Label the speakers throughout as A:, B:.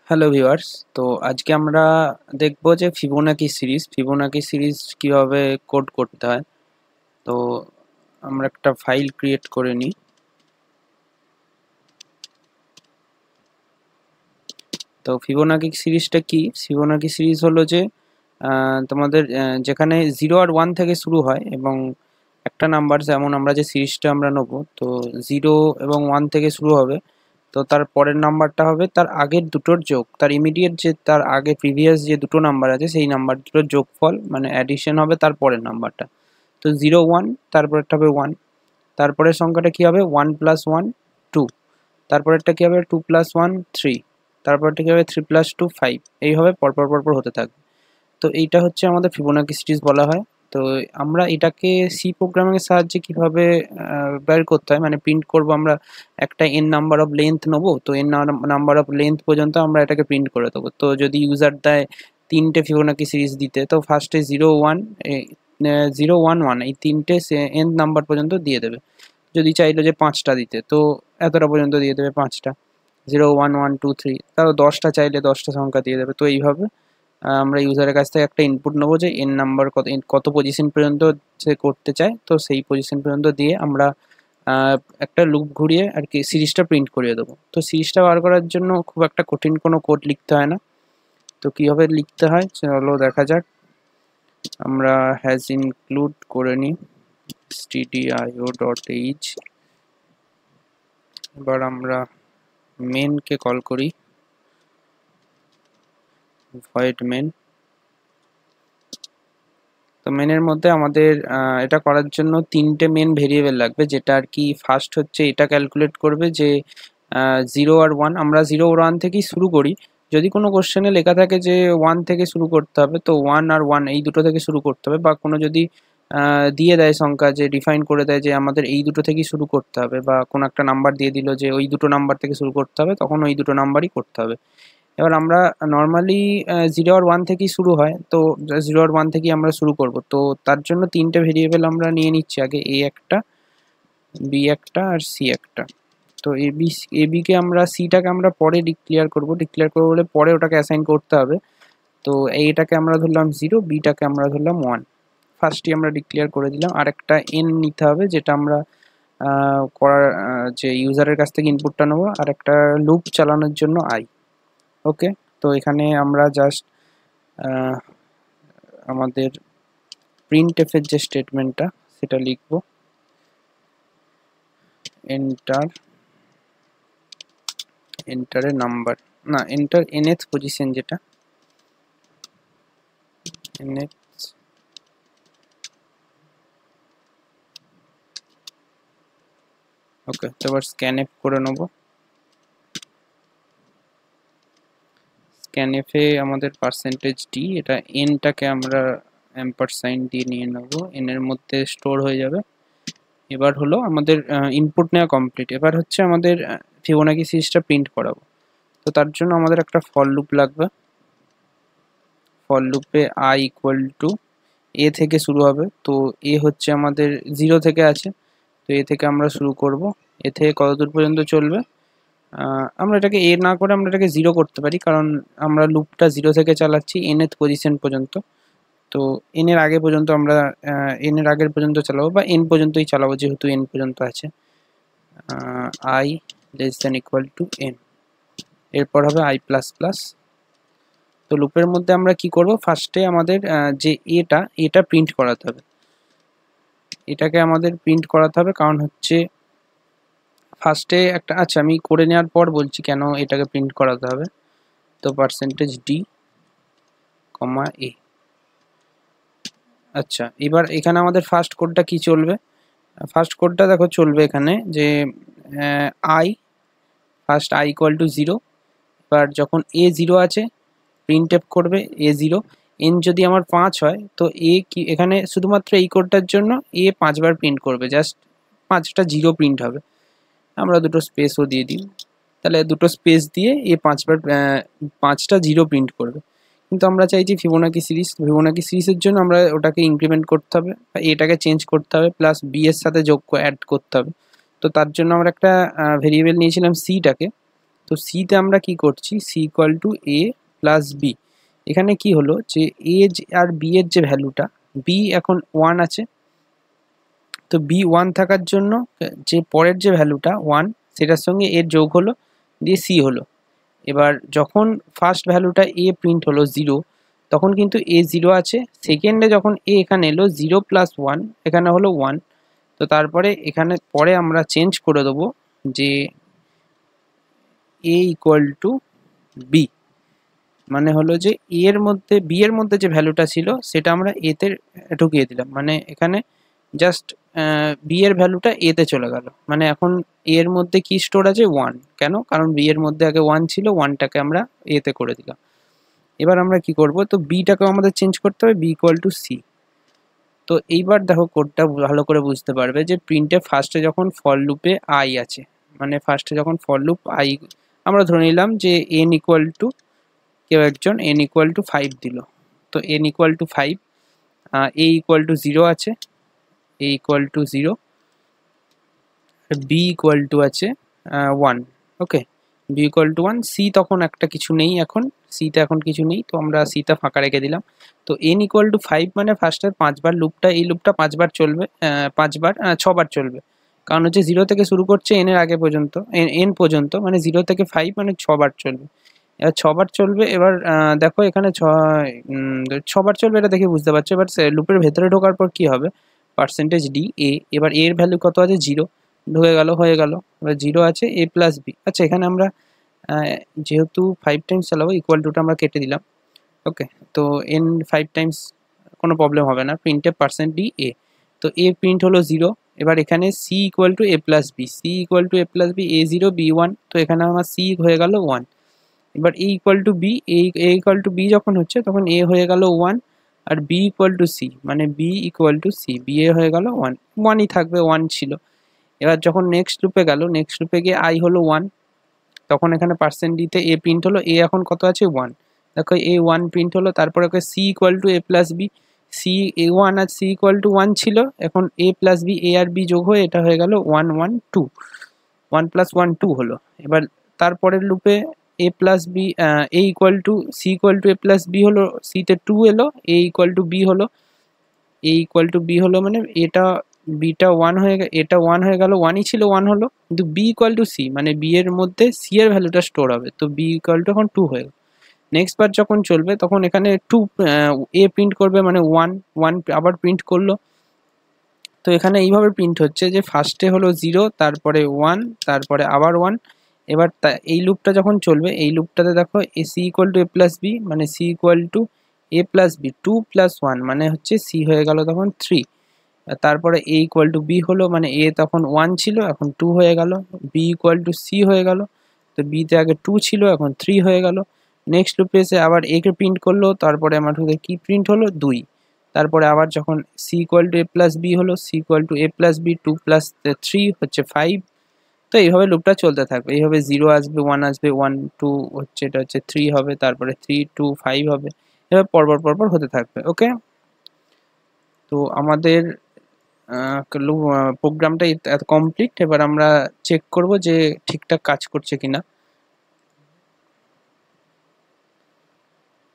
A: Hello viewers. তো আজকে আমরা দেখব যে ফিবোনাকি সিরিজ কিভাবে কোড করতে হয়। তো আমরা একটা ফাইল ক্রিয়েট করে নিই। তো ফিবোনাকি সিরিজটা কি? ফিবোনাকি সিরিজ হলো যে তোমাদের যেখানে 0 আর 1 থেকে শুরু হয় এবং একটা নাম্বার, যেমন আমরা যে সিরিজটা আমরা নেব, তো 0 এবং 1 থেকে শুরু হবে। তো তার পরের নাম্বারটা হবে তার আগের দুটোর যোগ, তার ইমিডিয়েট যে তার আগে প্রিভিয়াস যে দুটো নাম্বার আছে সেই নাম্বার দুটোর যোগফল, মানে অ্যাডিশন হবে তার পরের নাম্বারটা। তো 0 1, তারপরেরটা হবে 1, তারপরের সংখ্যাটা কি হবে 1 প্লাস 1 2, তারপরেরটা কি হবে 2 প্লাস 1 3, তারপরটা কি হবে 3 প্লাস 2 5, এইভাবে পরপর পরপর হতে থাকবে। তো এইটা হচ্ছে আমাদের ফিবোনাকি সিরিজ বলা হয়। তো আমরা এটাকে সি প্রোগ্রামিং এর সাহায্যে কিভাবে বের করতে হয়, মানে প্রিন্ট করব। আমরা একটা এন নাম্বার অফ লেন্থ নেবো, তো এন নাম্বার অফ লেন্থ পর্যন্ত আমরা এটাকে প্রিন্ট করে দেবো। তো যদি ইউজার দেয় তিনটে ফিবোনাকি সিরিজ দিতে, তো ফার্স্টে 0 1 0 1 1 এই তিনটে এন নাম্বার পর্যন্ত দিয়ে দেবে। যদি চাইলো যে পাঁচটা দিতে, তো এতটা পর্যন্ত দিয়ে দেবে পাঁচটা, 0 1 1 2 3, তারও 10টা চাইলে 10টা সংখ্যা দিয়ে দেবে। তো এইভাবে আমরা ইউজারের কাছ থেকে একটা ইনপুট নেবো যে এন নাম্বার কত পজিশন পর্যন্ত সে করতে চায়, তো সেই পজিশন পর্যন্ত দিয়ে আমরা একটা লুপ ঘুরিয়ে আর কি সিরিজটা প্রিন্ট করিয়ে দেবো। তো সিরিজটা বার করার জন্য খুব একটা কঠিন কোনো কোড লিখতে হয় না। তো কীভাবে লিখতে হয় চলো দেখা যাক। আমরা হ্যাজ ইনক্লুড করে নিই stdio.h। এবার আমরা মেনকে কল করি, ভয়েড মেন। তো মেনের মধ্যে আমাদের এটা করার জন্য তিনটে মেন ভেরিয়েবল লাগবে, যেটা আর কি ফার্স্ট হচ্ছে এটা ক্যালকুলেট করবে যে 0 আর 1, আমরা 0 আর 1 থেকেই শুরু করি। যদি কোনো কোশ্চেনে লেখা থাকে যে 1 থেকে শুরু করতে হবে, তো 1 আর 1 এই দুটো থেকে শুরু করতে হবে, বা কোনো যদি দিয়ে দেয় সংখ্যা, যে ডিফাইন করে দেয় যে আমাদের এই দুটো থেকেই শুরু করতে হবে, বা কোনো একটা নাম্বার দিয়ে দিল যে ওই দুটো নাম্বার থেকে শুরু করতে হবে, তখন ওই দুটো নাম্বারই করতে হবে। এবার আমরা নর্মালি 0 আর 1 থেকেই শুরু হয়, তো 0 আর 1 থেকেই আমরা শুরু করব। তো তার জন্য তিনটে ভেরিয়েবল আমরা নিয়ে নিচ্ছি আগে, এ একটা, বি একটা আর সি একটা। তো এবিকে আমরা, সিটাকে আমরা পরে ডিক্লেয়ার করবো বলে পরে ওটাকে অ্যাসাইন করতে হবে। তো এটাকে আমরা ধরলাম 0, বিটাকে আমরা ধরলাম 1। ফার্স্টই আমরা ডিক্লেয়ার করে দিলাম। আর একটা এন নিতে হবে, যেটা আমরা করার যে ইউজারের কাছ থেকে ইনপুটটা নেবো, আর একটা লুপ চালানোর জন্য আই। ওকে। তো এখানে আমরা জাস্ট আমাদের printf এর যে স্টেটমেন্টটা সেটা লিখব, এন্টার এর নাম্বার, না এন্টার nth পজিশন, যেটা nth। ওকে, তো এবার scanf করে নেব। scanf এ আমাদের %d, এটা nটাকে আমরা ampersand দিয়ে নিয়ে নেব, n এর মধ্যে স্টোর হয়ে যাবে। এবার হলো আমাদের ইনপুট নেওয়া কমপ্লিট। এবার হচ্ছে আমাদের ফিবোনাকি সিরিজটা প্রিন্ট করাবো। তো তার জন্য আমাদের একটা ফর লুপ লাগবে। ফর লুপে i ইকুয়াল টু এ থেকে শুরু হবে। তো এ হচ্ছে আমাদের 0 থেকে আছে, তো এ থেকে আমরা শুরু করব। এ থেকে কত দূর পর্যন্ত চলবে, আমরা এটাকে এ না করে আমরা এটাকে 0 করতে পারি, কারণ আমরা লুপটা 0 থেকে চালাচ্ছি nth পজিশন পর্যন্ত। তো n এর আগে পর্যন্ত আমরা n এর আগের পর্যন্ত চালাবো, বা n পর্যন্তই চালাবো, যেহেতু n পর্যন্ত আছে। i less than equal to n, এরপর হবে i প্লাস প্লাস। তো লুপের মধ্যে আমরা কি করব, ফার্স্টে আমাদের যে এটা প্রিন্ট করাতে হবে। এটাকে আমাদের প্রিন্ট করাতে হবে, কারণ হচ্ছে ফার্স্টে একটা, আচ্ছা আমি করে নেওয়ার পর বলছি কেন এটাকে প্রিন্ট করাতে হবে। তো %d, এ। আচ্ছা, এবার এখানে আমাদের ফার্স্ট কোডটা কি চলবে, ফার্স্ট কোডটা দেখো চলবে এখানে যে i, first i equal to 0। এবার যখন এ 0 আছে প্রিন্টএফ করবে এ 0। n যদি আমার 5 হয়, তো এ কি এখানে শুধুমাত্র এই কোডটার জন্য এ 5 বার প্রিন্ট করবে, জাস্ট 5টা 0 প্রিন্ট হবে। আমরা দুটো স্পেসও দিয়ে দিই, তাহলে দুটো স্পেস দিয়ে এ 5 বার 5টা 0 প্রিন্ট করবে। কিন্তু আমরা চাইছি ফিবোনাকি সিরিজের জন্য আমরা ওটাকে ইনক্রিমেন্ট করতে হবে, বা এটাকে চেঞ্জ করতে হবে, প্লাস বি এর সাথে অ্যাড করতে হবে। তো তার জন্য আমরা একটা ভেরিয়েবল নিয়েছিলাম সিটাকে। তো তো সিতে আমরা কি করছি, C equal to A plus B. এখানে কি হলো যে এ আর বি এর যে ভ্যালুটা, বি এখন 1 আছে, তো বি 1 থাকার জন্য যে পরের যে ভ্যালুটা 1 সেটার সঙ্গে এর যোগ হলো, দিয়ে সি হলো। এবার যখন ফার্স্ট ভ্যালুটা এ প্রিন্ট হলো 0, তখন কিন্তু এ 0 আছে। সেকেন্ডে যখন এ এখানে এলো 0 প্লাস 1, এখানে হলো 1। তো তারপরে এখানে পরে আমরা চেঞ্জ করে দেবো যে এ ইকুয়াল টু বি, মানে হলো যে এর মধ্যে বি এর মধ্যে যে ভ্যালুটা ছিল সেটা আমরা এতে ঢুকিয়ে দিলাম, মানে এখানে জাস্ট বি এর ভ্যালুটা এতে চলে গেল। মানে এখন এর মধ্যে কি স্টোর আছে 1, কেন, কারণ বি এর মধ্যে আগে 1 ছিল, 1টাকে আমরা এতে করে দিলাম। এবার আমরা কি করব, তো বিটাকেও আমাদের চেঞ্জ করতে হবে, বি ইকুয়াল টু সি। তো এইবার দেখো কোডটা ভালো করে বুঝতে পারবে যে প্রিন্টে ফার্স্টে যখন ফর লুপে আই আছে, মানে ফার্স্টে যখন ফর লুপ আই, আমরা ধরে নিলাম যে এন ইকুয়াল টু, কেউ একজন এন ইকুয়াল টু 5 দিল, তো N equal to 5, A equal to 0 আছে, A equal to 0, B equal to আছে 1। Okay, B equal to 1, C তখন একটা কিছু নেই, এখন সিতে এখন কিছু নেই, তো আমরা সিটা ফাঁকা রেখে দিলাম। তো এন ইকুয়াল টু 5 মানে ফার্স্টের 5বার লুপটা, এই লুপটা 5বার চলবে, 6বার চলবে, কারণ হচ্ছে 0 থেকে শুরু করছে এন এর আগে পর্যন্ত, এন পর্যন্ত, মানে 0 থেকে 5 মানে 6বার চলবে। এবার 6বার চলবে। এবার দেখো এখানে 6বার চলবে, এটা দেখে বুঝতে পারছো। এবার লুপের ভেতরে ঢোকার পর কি হবে, পার্সেন্টেজ ডি এ, এবার এর ভ্যালু কত আছে 0, ঢুকে গেল, হয়ে গেল। এবার 0 আছে এ প্লাস বি। আচ্ছা, এখানে আমরা যেহেতু 5 টাইমস চালাবো, ইকুয়াল টুটা আমরা কেটে দিলাম। ওকে, তো এন 5 টাইমস কোনো প্রবলেম হবে না, প্রিন্টে পার্সেন্ট ডি এ, তো এ প্রিন্ট হলো 0। এবার এখানে C equal to A plus B, C equal to A plus B, A 0 B 1, তো এখানে আমার সি হয়ে গেল 1। এবার A equal to B, A equal to B যখন হচ্ছে তখন এ হয়ে গেল 1, আর বি ইকুয়াল টু সি, মানে B equal to C, B A হয়ে গেল 1, 1ই থাকবে, 1 ছিল। এবার যখন নেক্সট লুপে গেল, নেক্সট লুপে গিয়ে আই হলো 1, তখন এখানে পার্সেন্ট ডিতে এ প্রিন্ট হলো, এ এখন কত আছে 1, দেখো এ 1 প্রিন্ট হলো। তারপরে okay C equal to A plus B, C A 1 আর সি ইকুয়াল টু 1 ছিল, এখন এ প্লাস বি, এ আর বি যোগ হয়ে এটা হয়ে গেল 1 1 2, 1 প্লাস 1 2 হলো। এবার তারপরের লুপে A plus B, A equal to C equal to A plus B হলো, সিতে 2 এলো, এ ইকুয়াল টু বি হলো, এ ইকুয়াল টু বি হলো, মানে এটা বিটা 1 হয়ে গেল, এটা 1 হয়ে গেল, 1ই ছিল 1 হলো, কিন্তু বি ইকুয়াল টু সি, মানে বি এর মধ্যে সি এর ভ্যালুটা স্টোর হবে, তো বি ইকুয়াল টু এখন 2 হয়ে গেল। নেক্সট বার যখন চলবে তখন এখানে 2 এ প্রিন্ট করবে, মানে 1 1 আবার প্রিন্ট করলো। তো এখানে এইভাবে প্রিন্ট হচ্ছে যে ফার্স্টে হলো 0, তারপরে 1, তারপরে আবার 1। এবার এই লুপটা যখন চলবে, এই লুপটাতে দেখো A C equal to A plus B, মানে C equal to A plus B, 2 plus 1, মানে হচ্ছে সি হয়ে গেল তখন 3। তারপরে এ ইকুয়াল টু বি হলো, মানে এ তখন 1 ছিল, এখন 2 হয়ে গেল। বি ইকুয়াল টু সি হয়ে গেল, তো বিতে আগে 2 ছিল, এখন 3 হয়ে গেল। নেক্সট লুপে এসে আবার এ কে প্রিন্ট করলো, তারপরে আমার কি প্রিন্ট হলো 2। তারপরে আবার যখন C equal to A plus B হলো, C equal to A plus B, 2 plus 3 হচ্ছে 5। তো এইভাবে লুপটা চলতে থাকবে, এইভাবে 0 আসবে, 1 আসবে, 1 2 হচ্ছে, এটা হচ্ছে 3 হবে, তারপরে 3 2 5 হবে, এভাবে পরপর পরপর হতে থাকবে। ওকে, তো আমাদের প্রোগ্রামটা এত কমপ্লিট। এবার আমরা চেক করব যে ঠিকঠাক কাজ করছে কিনা।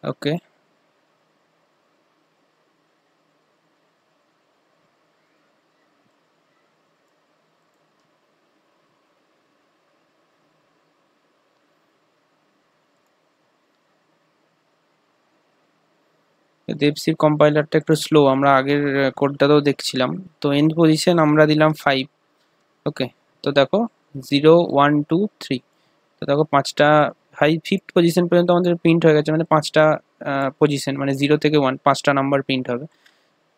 A: ওকে, দেবসির কম্পাইলারটা একটু স্লো, আমরা আগের কোডটাতেও দেখছিলাম। তো এন্ড পজিশন আমরা দিলাম 5। ওকে, তো দেখো 0 1 2 3, তো দেখো 5টা, 5th পজিশন পর্যন্ত আমাদের প্রিন্ট হয়ে গেছে, মানে 5টা পজিশন, মানে 0 থেকে 1 5টা নাম্বার প্রিন্ট হবে।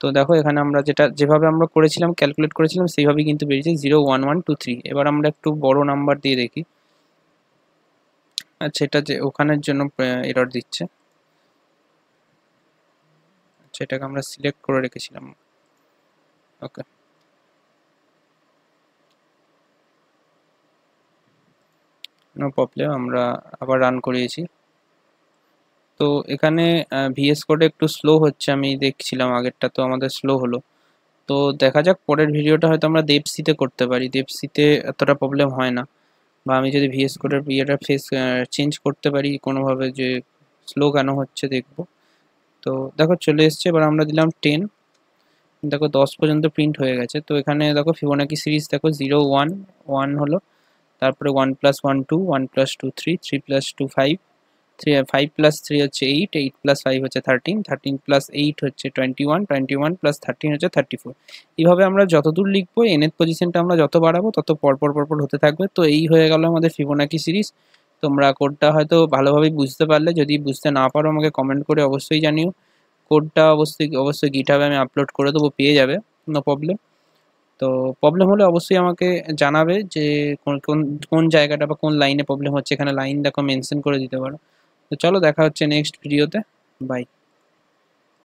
A: তো দেখো এখানে আমরা যেভাবে আমরা করেছিলাম, ক্যালকুলেট করেছিলাম, সেইভাবেই কিন্তু বেরিয়েছে 0 1 1 2 3। এবার আমরা একটু বড় নাম্বার দিয়ে দেখি। আচ্ছা, এটা যে ওখানের জন্য এরর দিচ্ছে, আচ্ছা এটাকে আমরা সিলেক্ট করে রেখেছিলাম। ওকে, নো প্রবলেম, আমরা আবার রান করিয়েছি। তো এখানে ভিএস কোডে একটু স্লো হচ্ছে, আমি দেখছিলাম, আগেরটা তো আমাদের স্লো হলো। তো দেখা যাক, পরের ভিডিওটা হয়তো আমরা দেবসিতে করতে পারি, দেবসিতে এতটা প্রবলেম হয় না। বা আমি যদি ভিএস কোডের ইয়েটা ফেস চেঞ্জ করতে পারি কোনোভাবে, যে স্লো কেন হচ্ছে দেখবো। তো দেখো চলে এসছে, এবার আমরা দিলাম 10, দেখো 10 পর্যন্ত প্রিন্ট হয়ে গেছে। তো এখানে দেখো ফিবোনাকি সিরিজ দেখো 0 1 1 হলো, তারপরে 1 + 1 2, 1 + 2 3, 3 + 2 5, 5 + 3 হচ্ছে 8, 8 + 5 হচ্ছে 13, 13 + 8 হচ্ছে 21, 21 + 13 হচ্ছে 34। এইভাবে আমরা যতদূর লিখবো nth পজিশনটা আমরা যত বাড়াবো তত পরপর হতে থাকবে। তো এই হয়ে গেল আমাদের ফিবোনাকি সিরিজ। তোমরা কোডটা হয়তো ভালোভাবেই বুঝতে পারলে, যদি বুঝতে না পারো আমাকে কমেন্ট করে অবশ্যই জানিও। কোডটা অবশ্যই গিটহাবে আমি আপলোড করে দেবো, পেয়ে যাবে, নো প্রবলেম। তো প্রবলেম হলে অবশ্যই আমাকে জানাবে যে কোন কোন কোন জায়গাটা বা কোন লাইনে প্রবলেম হচ্ছে, এখানে লাইন দেখো মেনশন করে দিতে পারো। তো চলো দেখা হচ্ছে নেক্সট ভিডিওতে, বাই।